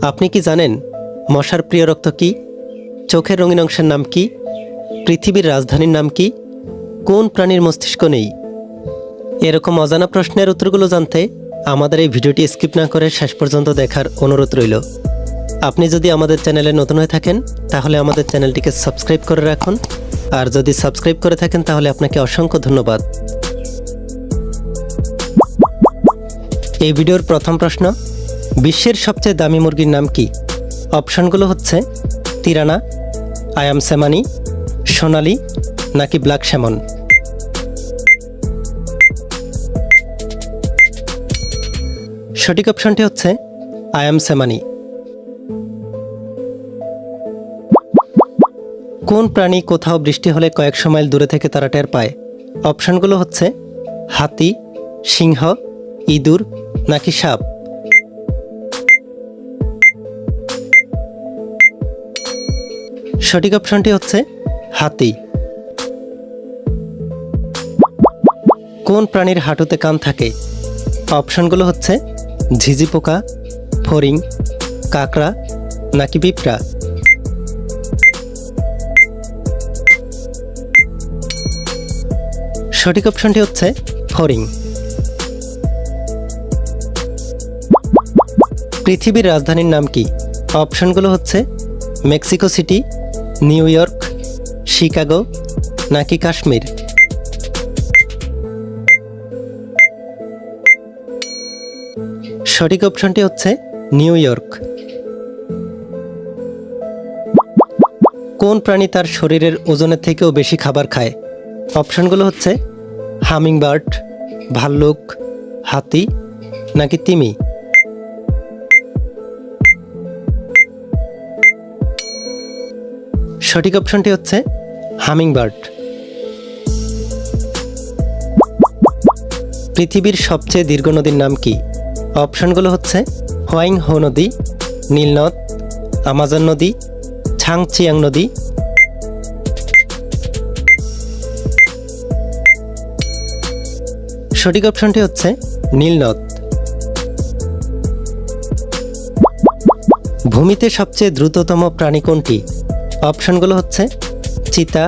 আপনি কি জানেন মশার প্রিয় রক্ত কি? চোখের রঙিন অংশের নাম কি? পৃথিবীর রাজধানীর নাম কি? কোন প্রাণীর মস্তিষ্ক নেই? এরকম অজানা প্রশ্নের উত্তরগুলো জানতে আমাদের এই ভিডিওটি স্কিপ না করে শেষ পর্যন্ত দেখার অনুরোধ রইল। আপনি যদি আমাদের চ্যানেলে নতুন হয়ে থাকেন তাহলে আমাদের চ্যানেলটিকে সাবস্ক্রাইব করে রাখুন, আর যদি সাবস্ক্রাইব করে থাকেন তাহলে আপনাকে অসংখ্য ধন্যবাদ। এই ভিডিওর প্রথম প্রশ্ন, বিশ্বের সবচেয়ে দামি মুরগির নাম কি? অপশনগুলো হচ্ছে তিরানা, আয়াম সেমানি, সোনালি নাকি ব্ল্যাক স্যামন। সঠিক অপশনটি হচ্ছে আয়াম সেমানি। কোন প্রাণী কোথাও বৃষ্টি হলে কয়েকশো মাইল দূরে থেকে তারা টের পায়? অপশনগুলো হচ্ছে হাতি, সিংহ, ইঁদুর নাকি সাপ। সঠিক অপশনটি হচ্ছে হাতি। কোন প্রাণীর হাঁটুতে কান থাকে? অপশনগুলো হচ্ছে ঝিঝি পোকা, ফড়িং, কাকড়া নাকি পিঁপড়া। সঠিক অপশনটি হচ্ছে ফড়িং। পৃথিবীর রাজধানীর নাম কি? অপশনগুলো হচ্ছে Mexico city, new York, Chicago নাকি কাশ্মীর। সঠিক অপশনটি হচ্ছে নিউ ইয়র্ক। কোন প্রাণী তার শরীরের ওজনের থেকেও বেশি খাবার খায়? অপশনগুলো হচ্ছে হামিংবার্ড, ভাল্লুক, হাতি নাকি তিমি। সঠিক অপশনটি হচ্ছে হামিংবার্ড। পৃথিবীর সবচেয়ে দীর্ঘ নদীর নাম কি? অপশনগুলো হচ্ছে হোয়াইং হো নদী, নীলনদ, আমাজন নদী, ছাংচিয়াং নদী। সঠিক অপশনটি হচ্ছে নীলনদ। ভূমিতে সবচেয়ে দ্রুততম প্রাণী কোনটি? অপশনগুলো হচ্ছে চিতা,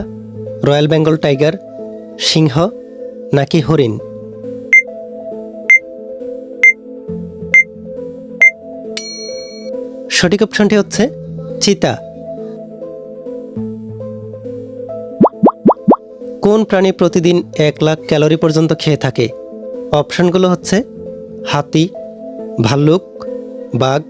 রয়্যাল বেঙ্গল টাইগার, সিংহ নাকি হরিণ। সঠিক অপশনটি হচ্ছে চিতা। কোন প্রাণী প্রতিদিন 1 লাখ ক্যালোরি পর্যন্ত খেয়ে থাকে? অপশনগুলো হচ্ছে হাতি, ভাল্লুক, বাঘ